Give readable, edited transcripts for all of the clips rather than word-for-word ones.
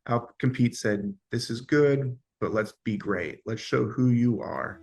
Outcompete said, "This is good, but let's be great. Let's show who you are."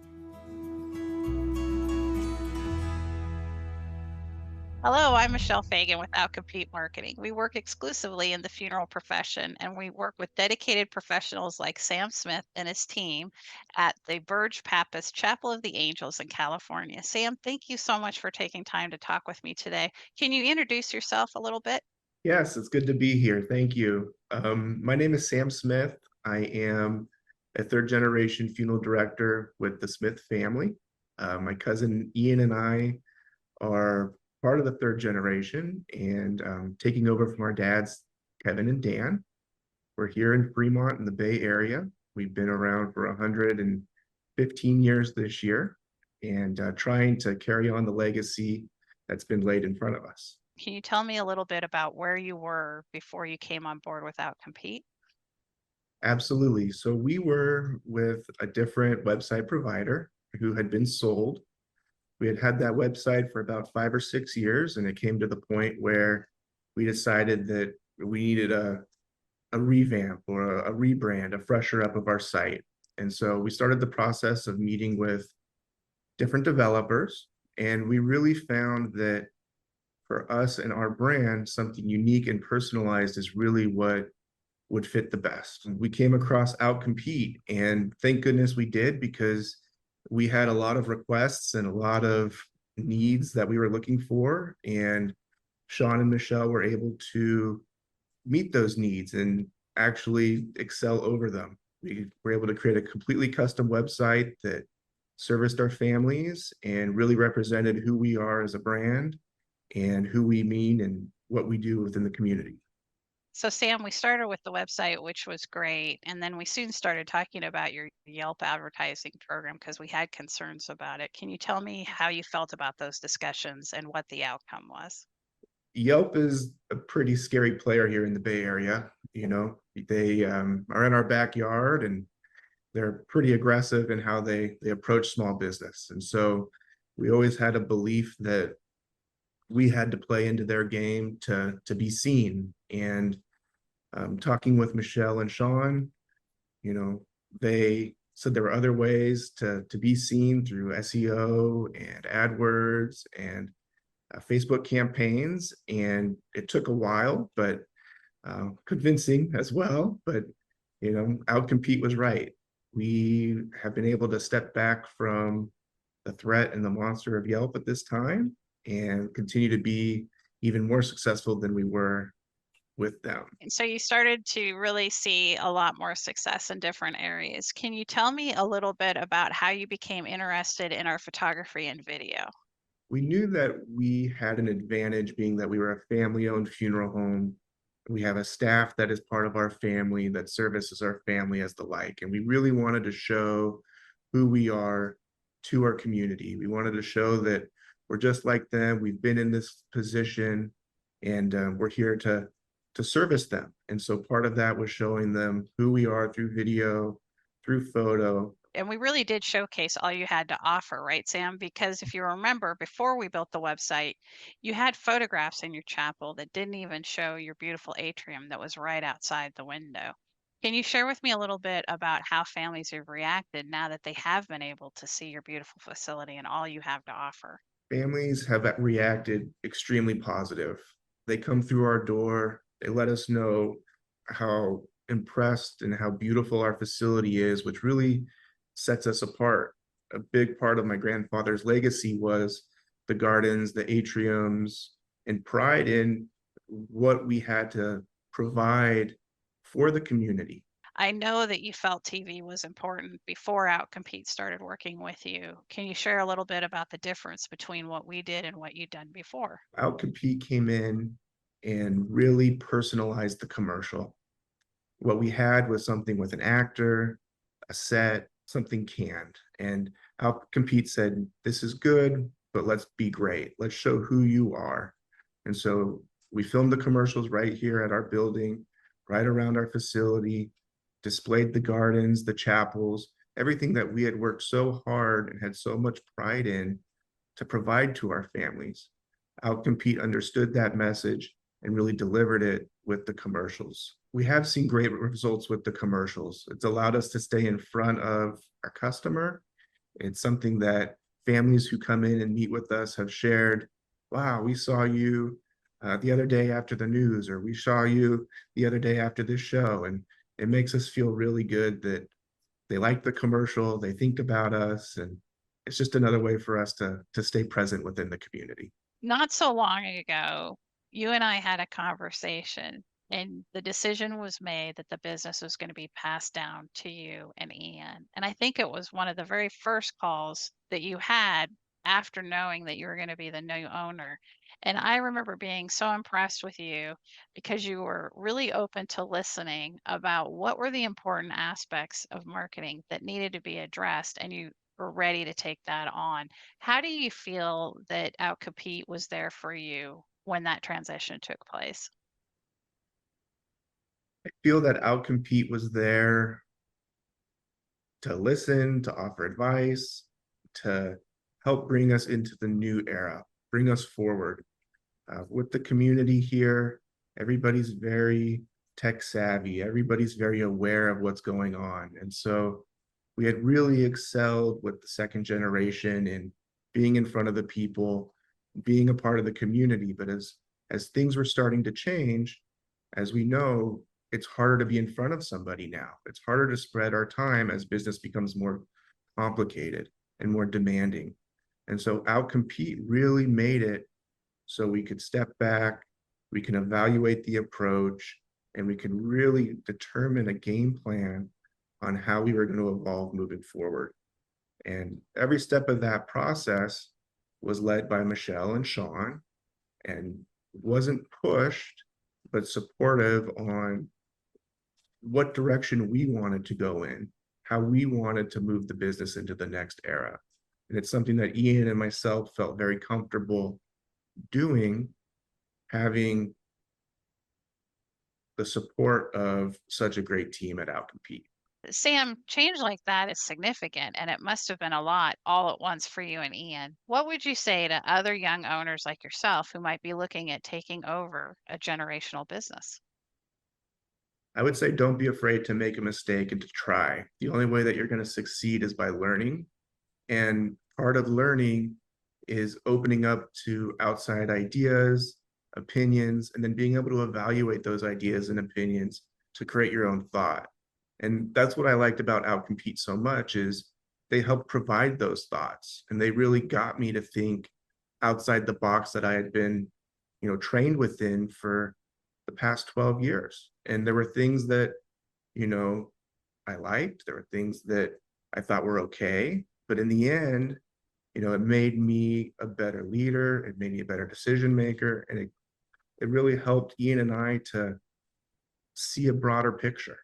Hello, I'm Michelle Fagan with Outcompete Marketing. We work exclusively in the funeral profession and we work with dedicated professionals like Sam Smith and his team at the Burge Pappas Chapel of the Angels in California. Sam, thank you so much for taking time to talk with me today. Can you introduce yourself a little bit? Yes, it's good to be here. Thank you. My name is Sam Smith. I am a third generation funeral director with the Smith family. My cousin Ian and I are part of the third generation and taking over from our dads, Kevin and Dan. We're here in Fremont in the Bay Area. We've been around for 115 years this year and trying to carry on the legacy that's been laid in front of us. Can you tell me a little bit about where you were before you came on board with Outcompete? Absolutely. So we were with a different website provider who had been sold. We had had that website for about 5 or 6 years, and it came to the point where we decided that we needed a revamp or a rebrand, a fresher up of our site. And so we started the process of meeting with different developers, and we really found that for us and our brand, something unique and personalized is really what would fit the best. We came across Outcompete, and thank goodness we did because we had a lot of requests and a lot of needs that we were looking for. And Sean and Michelle were able to meet those needs and actually excel over them. We were able to create a completely custom website that serviced our families and really represented who we are as a brand and who we mean and what we do within the community. So, Sam, we started with the website, which was great. And then we soon started talking about your Yelp advertising program because we had concerns about it. Can you tell me how you felt about those discussions and what the outcome was? Yelp is a pretty scary player here in the Bay Area. They are in our backyard and they're pretty aggressive in how they approach small business. And so we always had a belief that we had to play into their game to be seen. And talking with Michelle and Sean, you know, they said there were other ways to be seen through SEO and AdWords and Facebook campaigns. And it took a while, but convincing as well. But Outcompete was right. We have been able to step back from the threat and the monster of Yelp at this time and continue to be even more successful than we were with them. And so you started to really see a lot more success in different areas. Can you tell me a little bit about how you became interested in our photography and video? We knew that we had an advantage being that we were a family owned funeral home. We have a staff that is part of our family that services our family as the like. And we really wanted to show who we are to our community. We wanted to show that we're just like them. We've been in this position and we're here to service them. And so part of that was showing them who we are through video, through photo. And we really did showcase all you had to offer, right, Sam? Because if you remember, before we built the website, you had photographs in your chapel that didn't even show your beautiful atrium that was right outside the window. Can you share with me a little bit about how families have reacted now that they have been able to see your beautiful facility and all you have to offer? Families have reacted extremely positive. They come through our door, they let us know how impressed and how beautiful our facility is, which really sets us apart. A big part of my grandfather's legacy was the gardens, the atriums, and pride in what we had to provide for the community. I know that you felt TV was important before Outcompete started working with you. Can you share a little bit about the difference between what we did and what you'd done before? Outcompete came in and really personalized the commercial. What we had was something with an actor, a set, something canned. And Outcompete said, "This is good, but let's be great. Let's show who you are." And so we filmed the commercials right here at our building, right around our facility, displayed the gardens, the chapels, everything that we had worked so hard and had so much pride in to provide to our families. Outcompete understood that message and really delivered it with the commercials. We have seen great results with the commercials. It's allowed us to stay in front of our customer. It's something that families who come in and meet with us have shared. Wow, we saw you the other day after the news, or we saw you the other day after this show. And it makes us feel really good that they like the commercial, they think about us, and it's just another way for us to stay present within the community. Not so long ago, you and I had a conversation, and the decision was made that the business was going to be passed down to you and Ian. And I think it was one of the very first calls that you had after knowing that you were going to be the new owner. And I remember being so impressed with you because you were really open to listening about what were the important aspects of marketing that needed to be addressed, and you were ready to take that on. How do you feel that Outcompete was there for you when that transition took place? I feel that Outcompete was there to listen, to offer advice, to help bring us into the new era, bring us forward. With the community here, everybody's very tech savvy, everybody's very aware of what's going on. And so we had really excelled with the second generation in being in front of the people, being a part of the community. But as things were starting to change, as we know, it's harder to be in front of somebody now. It's harder to spread our time as business becomes more complicated and more demanding. And so Outcompete really made it so we could step back, we can evaluate the approach, and we can really determine a game plan on how we were going to evolve moving forward. And every step of that process was led by Michelle and Sean, and wasn't pushed, but supportive on what direction we wanted to go in, how we wanted to move the business into the next era. And it's something that Ian and myself felt very comfortable doing, having the support of such a great team at Outcompete. Sam, change like that is significant, and it must have been a lot all at once for you and Ian. What would you say to other young owners like yourself who might be looking at taking over a generational business? I would say don't be afraid to make a mistake and to try. The only way that you're going to succeed is by learning. And part of learning is opening up to outside ideas, opinions, and then being able to evaluate those ideas and opinions to create your own thought. And that's what I liked about Outcompete so much is they help provide those thoughts. And they really got me to think outside the box that I had been, trained within for the past 12 years. And there were things that, you know, I liked, there were things that I thought were okay. But in the end, it made me a better leader, it made me a better decision maker, and it really helped Ian and I to see a broader picture.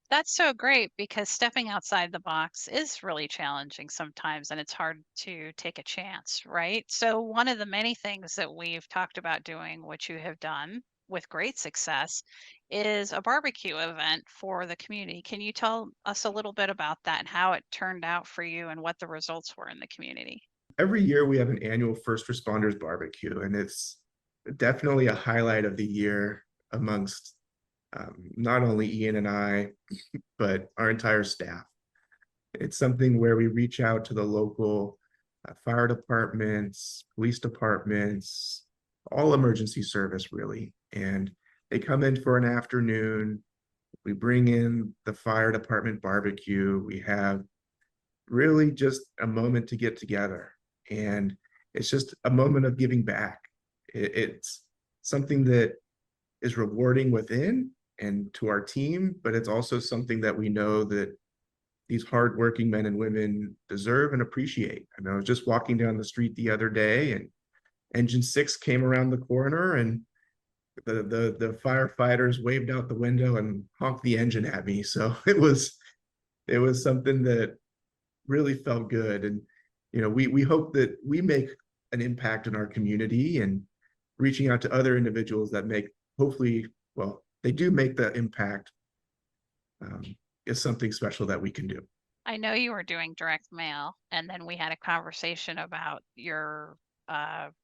That's so great because stepping outside the box is really challenging sometimes, and it's hard to take a chance, right? So, one of the many things that we've talked about doing, which you have done with great success, is a barbecue event for the community. Can you tell us a little bit about that and how it turned out for you and what the results were in the community? Every year we have an annual first responders barbecue, and it's definitely a highlight of the year amongst not only Ian and I, but our entire staff. It's something where we reach out to the local fire departments, police departments, all emergency service, really. And they come in for an afternoon. We bring in the fire department barbecue. We have really just a moment to get together. And it's just a moment of giving back. It's something that is rewarding within and to our team, but it's also something that we know that these hardworking men and women deserve and appreciate. I mean, I was just walking down the street the other day, and Engine 6 came around the corner, and the firefighters waved out the window and honked the engine at me. So it was something that really felt good. And we hope that we make an impact in our community, and reaching out to other individuals that make, hopefully, well, they do make the impact, um, is something special that we can do. I know you were doing direct mail, and then we had a conversation about your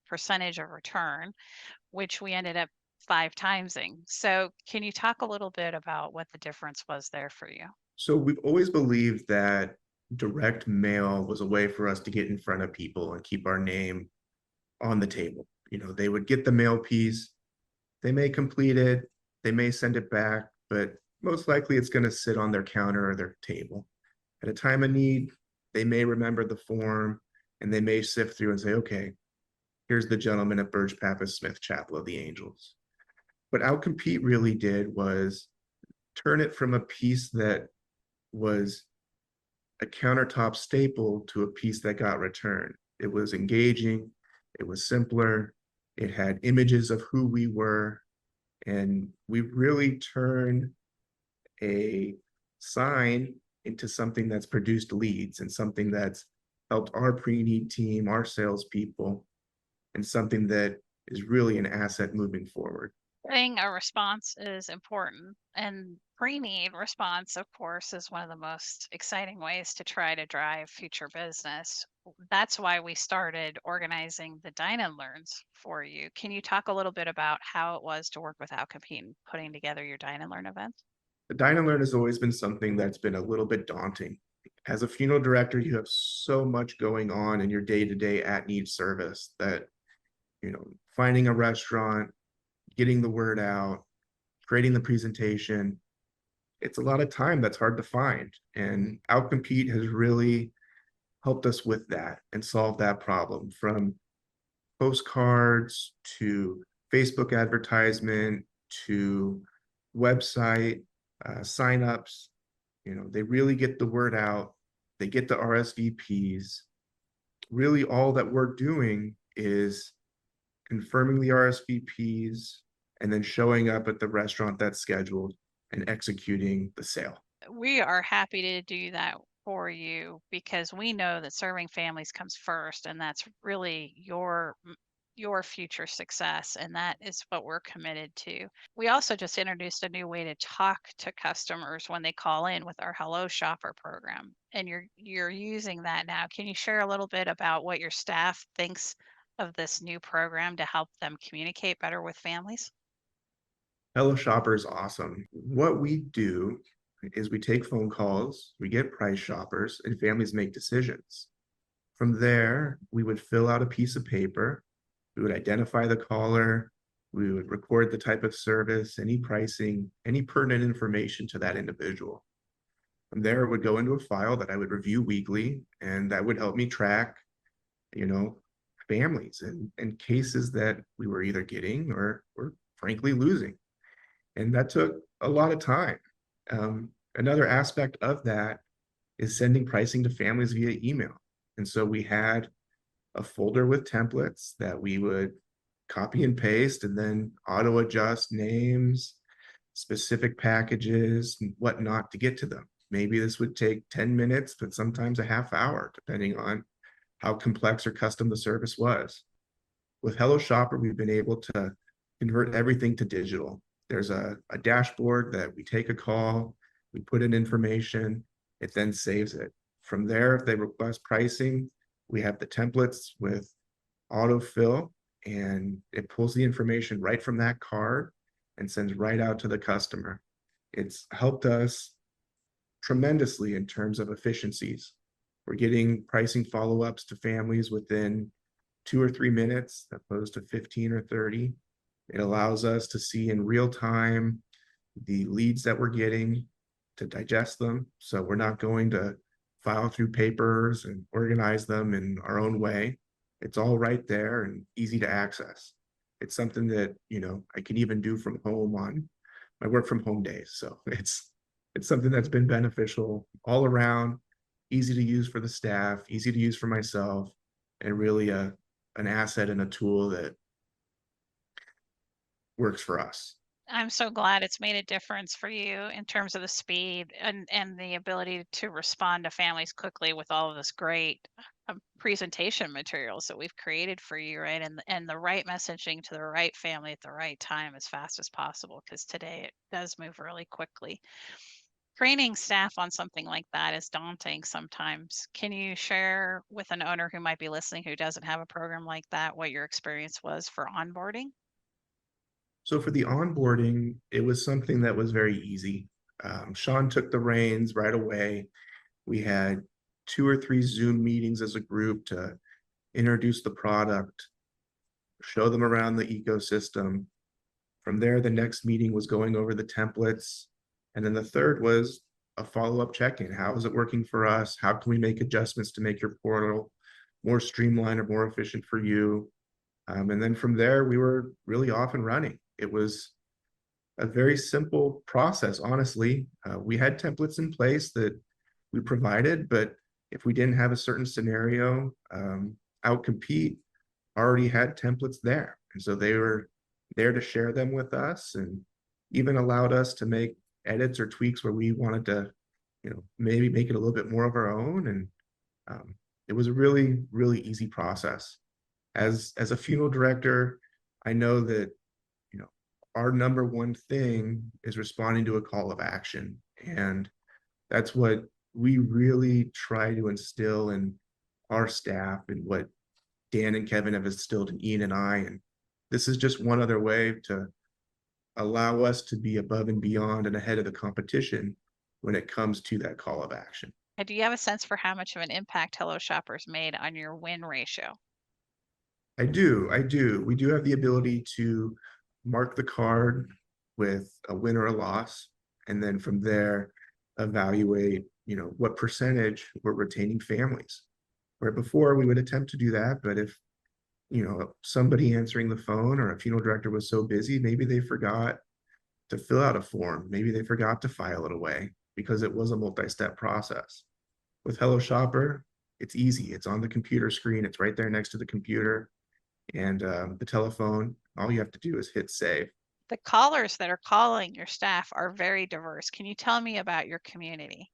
percentage of return, which we ended up five timesing. So can you talk a little bit about what the difference was there for you? So we've always believed that direct mail was a way for us to get in front of people and keep our name on the table. They would get the mail piece, they may complete it, they may send it back, but most likely it's going to sit on their counter or their table. At a time of need, they may remember the form and they may sift through and say, okay, here's the gentleman at Burge Pappas Smith Chapel of the Angels. What Outcompete really did was turn it from a piece that was a countertop staple to a piece that got returned. It was engaging, it was simpler, it had images of who we were, and we really turned a sign into something that's produced leads and something that's helped our pre-need team, our salespeople, and something that is really an asset moving forward. Getting a response is important. And pre-need response, of course, is one of the most exciting ways to try to drive future business. That's why we started organizing the Dine and Learns for you. Can you talk a little bit about how it was to work with Outcompete and putting together your Dine and Learn events? The Dine and Learn has always been something that's been a little bit daunting. As a funeral director, you have so much going on in your day-to-day at-need service that, finding a restaurant, getting the word out, creating the presentation, it's a lot of time that's hard to find. And Outcompete has really helped us with that and solve that problem, from postcards to Facebook advertisement to website signups. They really get the word out. They get the RSVPs. Really, all that we're doing is confirming the RSVPs and then showing up at the restaurant that's scheduled and executing the sale. We are happy to do that for you because we know that serving families comes first, and that's really your future success, and that is what we're committed to. We also just introduced a new way to talk to customers when they call in with our Hello Shopper program, and you're using that now. Can you share a little bit about what your staff thinks of this new program to help them communicate better with families? Hello Shopper is awesome. What we do is we take phone calls, we get price shoppers, and families make decisions. From there, we would fill out a piece of paper, we would identify the caller, we would record the type of service, any pricing, any pertinent information to that individual. From there, it would go into a file that I would review weekly, and that would help me track, you know, families and cases that we were either getting or frankly losing. And that took a lot of time. Another aspect of that is sending pricing to families via email. And so we had a folder with templates that we would copy and paste and then auto adjust names, specific packages, and whatnot to get to them. Maybe this would take 10 minutes, but sometimes a half hour, depending on how complex or custom the service was. With Hello Shopper, we've been able to convert everything to digital. There's a dashboard that we take a call, we put in information, it then saves it. From there, if they request pricing, we have the templates with autofill, and it pulls the information right from that card and sends right out to the customer. It's helped us tremendously in terms of efficiencies. We're getting pricing follow-ups to families within 2 or 3 minutes, opposed to 15 or 30. It allows us to see in real time the leads that we're getting, to digest them. So we're not going to file through papers and organize them in our own way. It's all right there and easy to access. It's something that, I can even do from home on my work from home days. So it's something that's been beneficial all around, easy to use for the staff, easy to use for myself, and really an asset and a tool that works for us. I'm so glad it's made a difference for you in terms of the speed and the ability to respond to families quickly with all of this great presentation materials that we've created for you, right? And the right messaging to the right family at the right time as fast as possible, because today it does move really quickly. Training staff on something like that is daunting sometimes. Can you share with an owner who might be listening who doesn't have a program like that what your experience was for onboarding? So for the onboarding, it was something that was very easy. Sean took the reins right away. We had 2 or 3 Zoom meetings as a group to introduce the product, show them around the ecosystem. From there, the next meeting was going over the templates. And then the third was a follow-up check-in. How is it working for us? How can we make adjustments to make your portal more streamlined or more efficient for you? And then from there, we were really off and running. It was a very simple process, honestly. We had templates in place that we provided, but if we didn't have a certain scenario, Outcompete already had templates there. And so they were there to share them with us and even allowed us to make edits or tweaks where we wanted to, maybe make it a little bit more of our own. And it was a really, really easy process. As a funeral director, I know that, you know, our number one thing is responding to a call of action. And that's what we really try to instill in our staff and what Dan and Kevin have instilled in Ian and I. And this is just one other way to allow us to be above and beyond and ahead of the competition when it comes to that call of action. And do you have a sense for how much of an impact Hello Shoppers made on your win ratio? I do. We do have the ability to mark the card with a win or a loss, and then from there, evaluate, what percentage we're retaining families. Where before we would attempt to do that, but if, somebody answering the phone or a funeral director was so busy, maybe they forgot to fill out a form. Maybe they forgot to file it away because it was a multi-step process. With Hello Shopper, it's easy. It's on the computer screen. It's right there next to the computer and the telephone. All you have to do is hit save. The callers that are calling your staff are very diverse. Can you tell me about your community?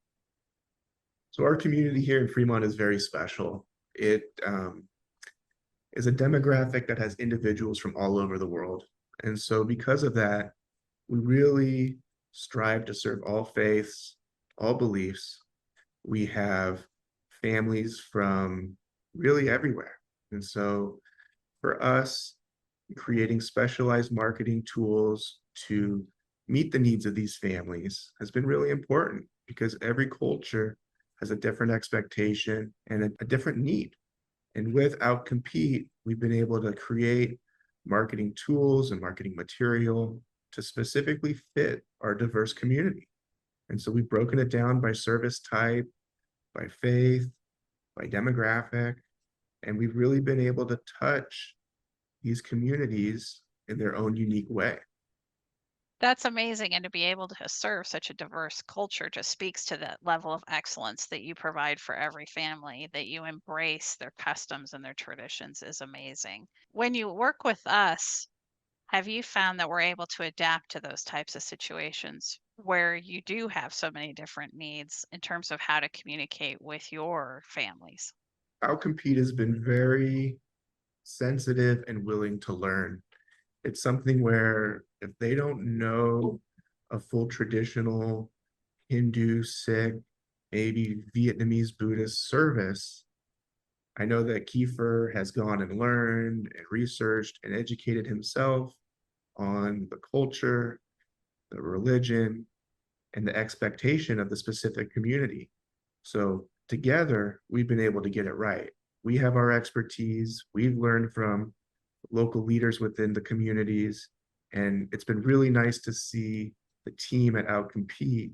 So our community here in Fremont is very special. It is a demographic that has individuals from all over the world. And so because of that, we really strive to serve all faiths, all beliefs. We have families from really everywhere. And so for us, creating specialized marketing tools to meet the needs of these families has been really important because every culture has a different expectation and a different need. And with Outcompete, we've been able to create marketing tools and marketing material to specifically fit our diverse community. And so we've broken it down by service type, by faith, by demographic, and we've really been able to touch these communities in their own unique way. That's amazing. And to be able to serve such a diverse culture just speaks to that level of excellence that you provide for every family, that you embrace their customs and their traditions is amazing. When you work with us, have you found that we're able to adapt to those types of situations where you do have so many different needs in terms of how to communicate with your families? Outcompete has been very sensitive and willing to learn. It's something where if they don't know a full traditional Hindu, Sikh, maybe Vietnamese Buddhist service, I know that Kiefer has gone and learned and researched and educated himself on the culture, the religion, and the expectation of the specific community. So together, we've been able to get it right. We have our expertise. We've learned from local leaders within the communities. And it's been really nice to see the team at Outcompete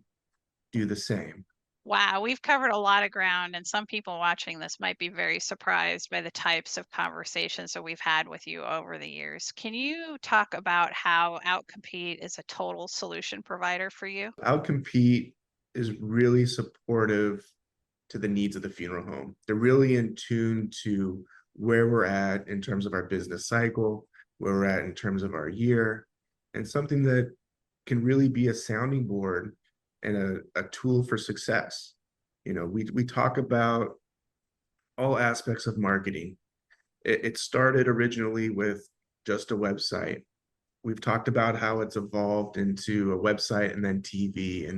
do the same. Wow, we've covered a lot of ground, and some people watching this might be very surprised by the types of conversations that we've had with you over the years. Can you talk about how Outcompete is a total solution provider for you? Outcompete is really supportive to the needs of the funeral home. They're really in tune to where we're at in terms of our business cycle, where we're at in terms of our year, and something that can really be a sounding board and a tool for success. We talk about all aspects of marketing. It started originally with just a website. We've talked about how it's evolved into a website and then TV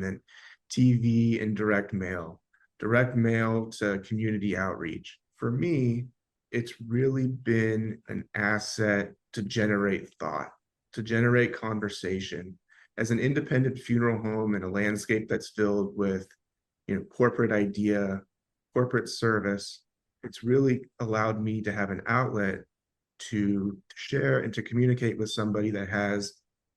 and direct mail to community outreach. For me, it's really been an asset to generate thought. to generate conversation. As an independent funeral home in a landscape that's filled with, corporate idea, corporate service, it's really allowed me to have an outlet to share and to communicate with somebody that has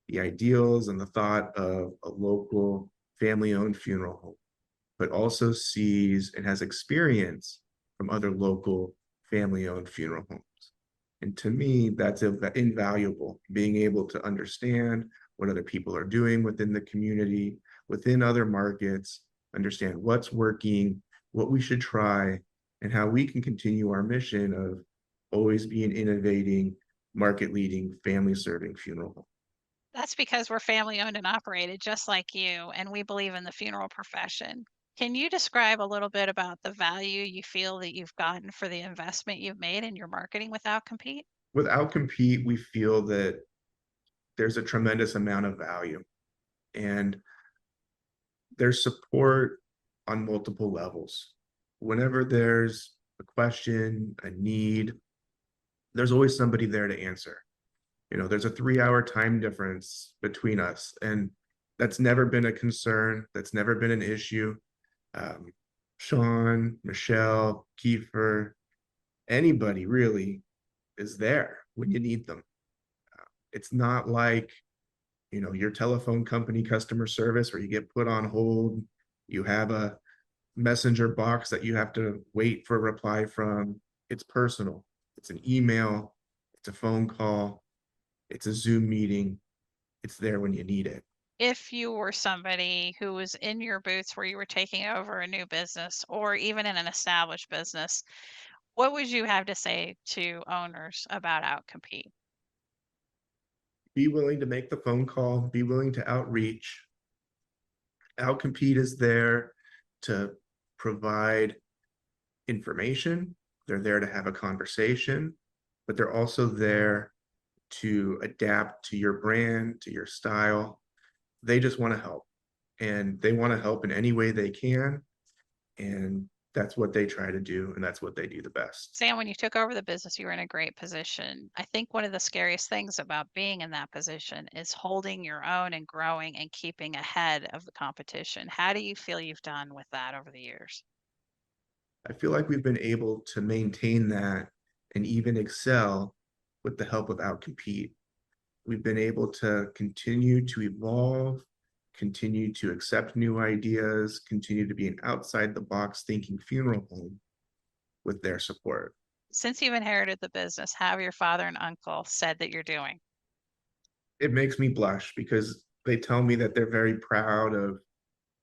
the ideals and the thought of a local family-owned funeral home, but also sees and has experience from other local family-owned funeral homes. And to me, that's invaluable, being able to understand what other people are doing within the community, within other markets, understand what's working, what we should try, and how we can continue our mission of always being innovating, market leading, family serving funeral home. That's because we're family owned and operated just like you, and we believe in the funeral profession. Can you describe a little bit about the value you feel that you've gotten for the investment you've made in your marketing with Outcompete? With Outcompete, we feel that there's a tremendous amount of value and there's support on multiple levels. Whenever there's a question, a need, there's always somebody there to answer. There's a 3-hour time difference between us, and that's never been a concern. That's never been an issue. Um, Sean, Michelle, Kiefer, anybody really is there when you need them. It's not like, your telephone company customer service where you get put on hold. You have a messenger box that you have to wait for a reply from. It's personal. It's an email. It's a phone call. It's a Zoom meeting. It's there when you need it. If you were somebody who was in your boots where you were taking over a new business or even in an established business, what would you have to say to owners about Outcompete? Be willing to make the phone call. Be willing to outreach. Outcompete is there to provide information. They're there to have a conversation, but they're also there to adapt to your brand, to your style. They just want to help, and they want to help in any way they can. And that's what they try to do, and that's what they do the best. Sam, when you took over the business, you were in a great position. I think one of the scariest things about being in that position is holding your own and growing and keeping ahead of the competition. How do you feel you've done with that over the years? I feel like we've been able to maintain that and even excel with the help of Outcompete. We've been able to continue to evolve, continue to accept new ideas, continue to be an outside the box thinking funeral home with their support. Since you've inherited the business, how have your father and uncle said that you're doing? It makes me blush because they tell me that they're very proud of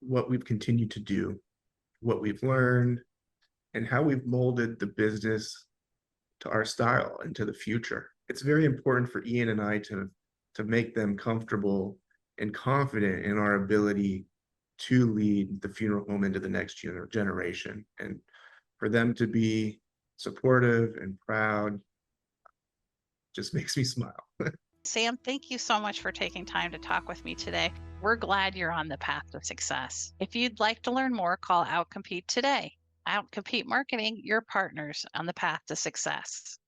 what we've continued to do, what we've learned, and how we've molded the business to our style and to the future. It's very important for Ian and I to make them comfortable and confident in our ability to lead the funeral home into the next generation, and for them to be supportive and proud just makes me smile. Sam, thank you so much for taking time to talk with me today. We're glad you're on the path to success. If you'd like to learn more, call Outcompete today. Outcompete Marketing, your partners on the path to success.